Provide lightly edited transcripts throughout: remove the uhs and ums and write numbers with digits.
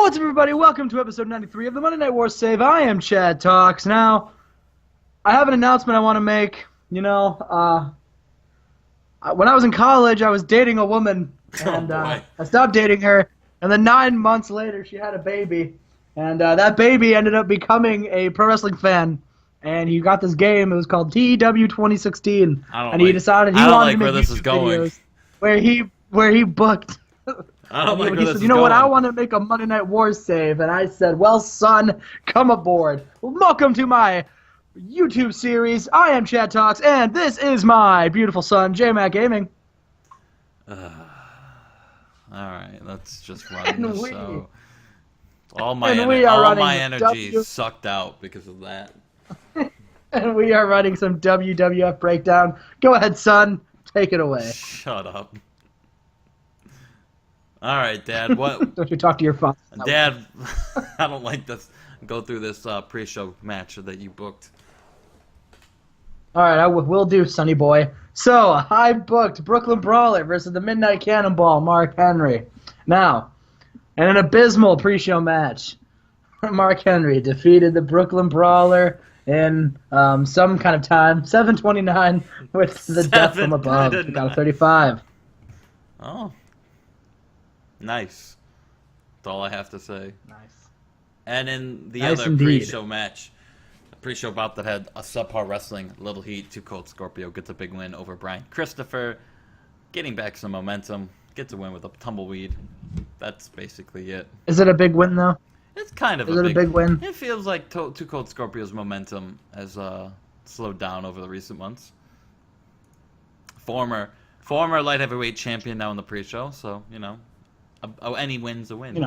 What's up, everybody? Welcome to episode 93 of the Monday Night War Save. I am Chad Talks. Now, I have an announcement I want to make. When I was in college, I was dating a woman, and I stopped dating her, and then 9 months later, she had a baby, and that baby ended up becoming a pro wrestling fan, and he got this game. It was called TEW 2016, and he decided he wanted to make YouTube videos where he booked. I don't like where this is you know going. what? I want to make a Monday Night Wars save, and I said, well, son, come aboard. Welcome to my YouTube series. I am Chad Talks, and this is my beautiful son, Jmack Gaming. All right, let's just run this show. All my energy sucked out because of that. And we are running some WWF breakdown. Go ahead, son. Take it away. Shut up. All right, Dad. What? Don't you talk to your father? Dad, I don't like this. Go through this pre-show match that you booked. All right, I will do, sonny boy. So I booked Brooklyn Brawler versus the Midnight Cannonball, Mark Henry. Now, in an abysmal pre-show match, Mark Henry defeated the Brooklyn Brawler in some kind of time, 7:29, with the death from above. He got a 35. Oh. Nice. That's all I have to say. Nice. And in the other pre-show match, a pre-show bout that had a subpar wrestling, Little Heat, Too Cold Scorpio gets a big win over Brian Christopher, getting back some momentum, gets a win with a tumbleweed. That's basically it. Is it a big win, though? It's kind of a big win? It feels like Too Cold Scorpio's momentum has slowed down over the recent months. Former light heavyweight champion now in the pre-show, so, any win's a win.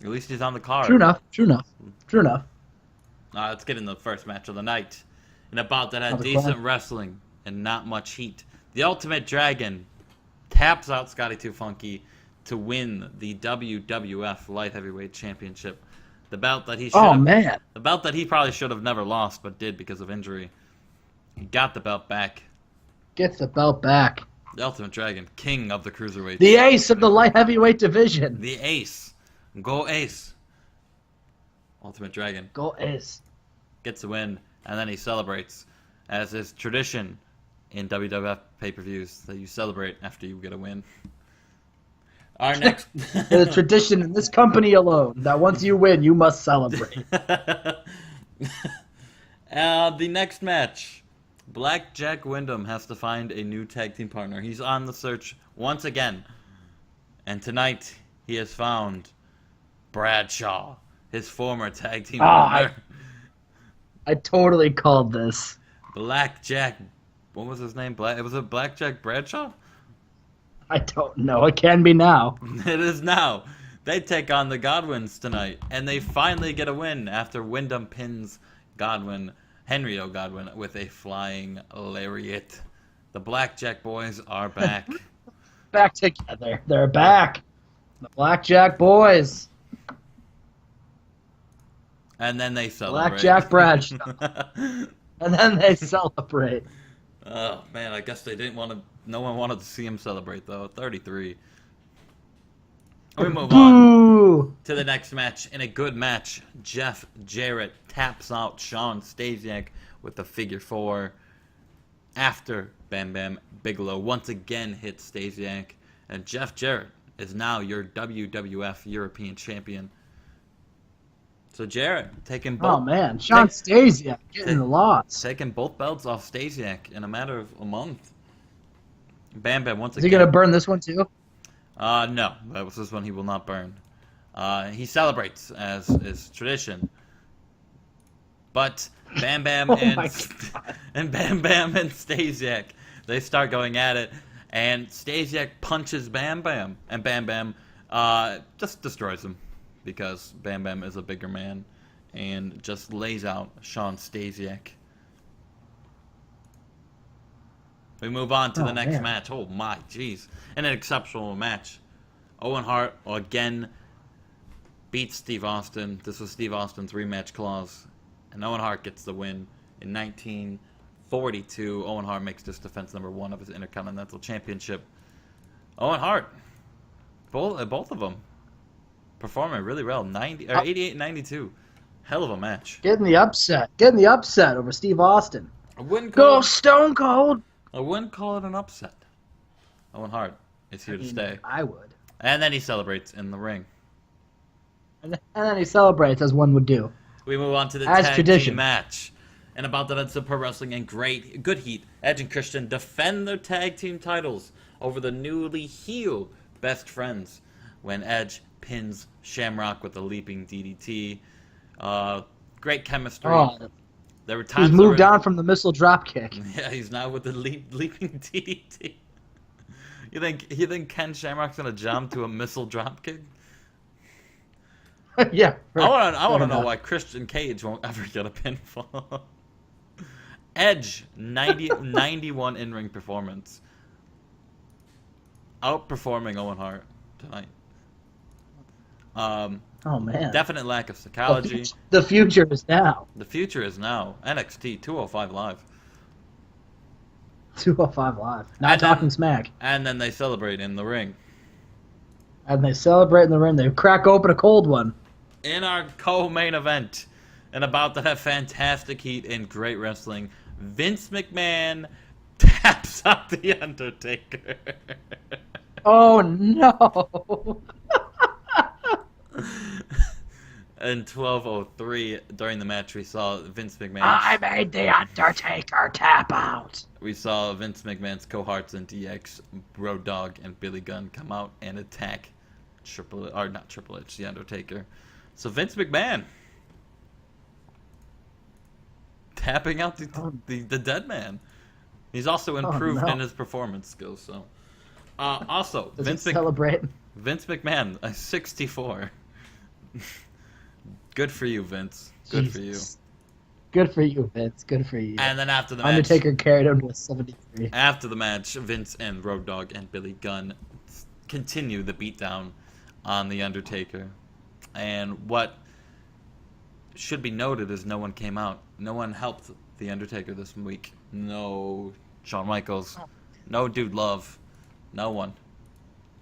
At least he's on the card. True enough. Let's get in the first match of the night. In a bout that had decent wrestling and not much heat. The Ultimate Dragon taps out Scotty 2 Funky to win the WWF Light Heavyweight Championship. The bout that he probably should have never lost, but did because of injury. He got the belt back. Gets the belt back. The Ultimate Dragon, king of the cruiserweight. The ace of the light heavyweight division. The ace. Go ace. Ultimate Dragon. Go ace. Gets the win, and then he celebrates, as is tradition in WWF pay-per-views, that you celebrate after you get a win. Our next... The tradition in this company alone, that once you win, you must celebrate. The next match... Blackjack Wyndham has to find a new tag team partner. He's on the search once again. And tonight, he has found Bradshaw, his former tag team partner. I totally called this. Blackjack. What was his name? Was it Blackjack Bradshaw? I don't know. It can be now. It is now. They take on the Godwins tonight. And they finally get a win after Wyndham pins Henry O. Godwin with a flying lariat. The Blackjack boys are back. Back together. They're back. The Blackjack boys. And then they celebrate. Blackjack Bradshaw. And then they celebrate. Oh, man, I guess they didn't want to... No one wanted to see him celebrate, though. 33. We move on to the next match. In a good match, Jeff Jarrett taps out Sean Stasiak with the figure 4 after Bam Bam Bigelow once again hits Stasiak. And Jeff Jarrett is now your WWF European Champion. So Jarrett taking both... Oh, man. Sean Stasiak getting the loss. Taking both belts off Stasiak in a matter of a month. Bam Bam once again... Is he going to burn this one, too? No, that was this one he will not burn. He celebrates, as is tradition. But Bam Bam and Bam Bam and Stasiak, they start going at it, and Stasiak punches Bam Bam, and Bam Bam just destroys him because Bam Bam is a bigger man and just lays out Sean Stasiak. We move on to the next match. Oh my, jeez. And an exceptional match. Owen Hart again beats Steve Austin. This was Steve Austin's rematch clause. And Owen Hart gets the win in 1942. Owen Hart makes this defense number 1 of his Intercontinental Championship. Owen Hart. Both of them. performing really well. 88-92. Hell of a match. Getting the upset over Steve Austin. I wouldn't Go call it, Stone Cold. I wouldn't call it an upset. Owen Hart is here to stay. I would. And then he celebrates in the ring. And then he celebrates as one would do. We move on to the As tag tradition. team match. And about the events of pro wrestling and good heat, Edge and Christian defend their tag team titles over the newly heel Best Friends when Edge pins Shamrock with a leaping DDT. Great chemistry. Oh, There were times he's moved where- on from the missile dropkick. Yeah, he's now with the leaping DDT. You think Ken Shamrock's gonna jump to a missile dropkick? Yeah. I want to know enough. why Christian Cage won't ever get a pinfall. Edge 91 in-ring performance, outperforming Owen Hart tonight. Oh man. Definite lack of psychology. The future is now. The future is now NXT 205 Live. 205 Live. Not And then- talking smack. And then they celebrate in the ring. And they celebrate in the ring. They crack open a cold one. In our co-main event, and about to have fantastic heat and great wrestling, Vince McMahon taps out The Undertaker. Oh no. In 12:03, during the match, we saw Vince McMahon. I made The Undertaker tap out. We saw Vince McMahon's cohorts in DX, Road Dogg, and Billy Gunn come out and attack not Triple H, The Undertaker. So Vince McMahon tapping out the dead man. He's also improved in his performance skills. So, also Does Vince he celebrate? Vince McMahon, 64. Good for you, Vince. Good for you. Good for you, Vince. Good for you. And then after the match, Undertaker carried him to a 73. After the match, Vince and Road Dogg and Billy Gunn continue the beatdown on The Undertaker. And what should be noted is no one came out. No one helped The Undertaker this week. No Shawn Michaels. No Dude Love. No one.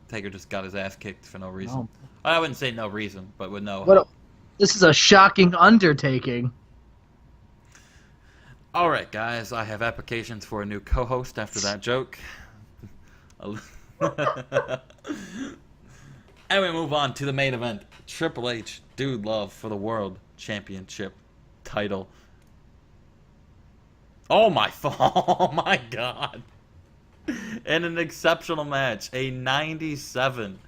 Taker just got his ass kicked for no reason. No. I wouldn't say no reason, but with no help. This is a shocking undertaking. All right, guys, I have applications for a new co-host after that joke. And we move on to the main event. Triple H, Dude Love for the World Championship title. Oh my God. In an exceptional match, a 97.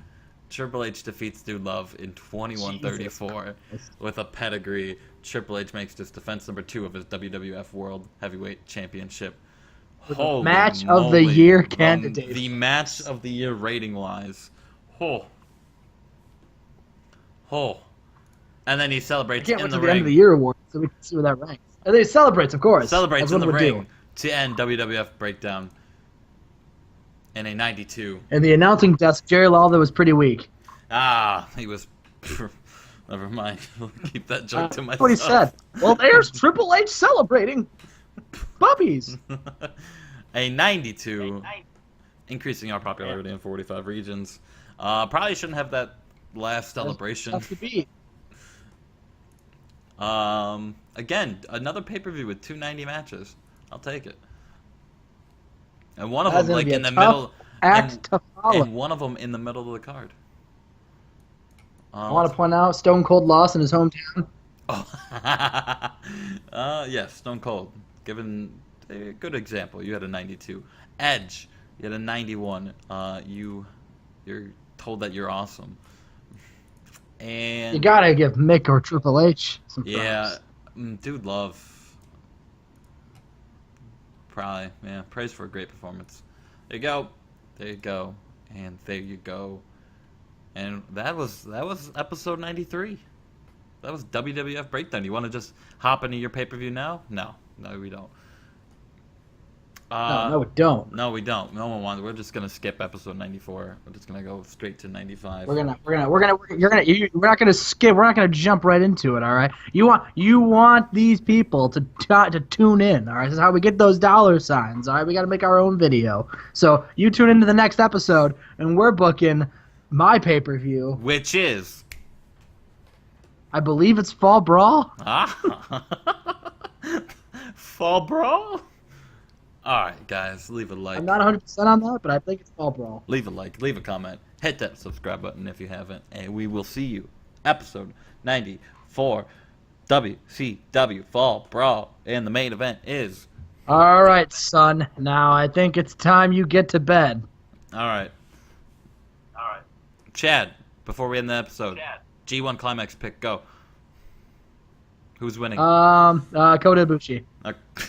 Triple H defeats Dude Love in 21:34 with a pedigree. Triple H makes this defense number 2 of his WWF World Heavyweight Championship. Holy Match of the moly. year candidate. The match of the year rating wise. Oh. And then he I celebrates can't in wait the to the end of the ring. year award so we can see where that ranks. And then he celebrates, of course. Celebrates as in one the would ring do. to end WWF Breakdown in a 92. And the announcing desk, Jerry Lawler was pretty weak. He was. Never mind. I'll keep that joke to myself. That's what he said. Well, there's Triple H celebrating. Puppies. A 92, increasing our popularity in 45 regions. Probably shouldn't have that last celebration. Tough to beat. Again, another pay-per-view with 290 matches. I'll take it. And one of That's them, gonna like be a in the tough middle, act to follow. and one of them in the middle of the card. I want to point out Stone Cold lost in his hometown. Yes, Stone Cold. Given a good example, you had a 92. Edge, you had a 91. You're told that you're awesome. And You gotta give Mick or Triple H some props. yeah, Dude Love. Probably, yeah. Praise for a great performance. There you go. There you go. And there you go. And that was episode 93. That was WWF Breakdown. You want to just hop into your pay-per-view now? No, we don't. No, we don't. No, we don't. No one wants. We're just gonna skip episode 94. We're just gonna go straight to 95. We're not gonna skip. We're not gonna jump right into it. All right. You want these people to tune in. All right. This is how we get those dollar signs. All right. We got to make our own video. So you tune into the next episode, and we're booking my pay-per-view. Which is I believe it's Fall Brawl. Ah. Fall Brawl? Alright, guys, leave a like. I'm not 100% on that, but I think it's Fall Brawl. Leave a like, leave a comment, hit that subscribe button if you haven't, and we will see you. Episode 94, WCW Fall Brawl, and the main event is... All right, son. Now I think it's time you get to bed. Alright. Chad, before we end the episode, G1 Climax pick, go. Who's winning? Kota Ibushi. Okay.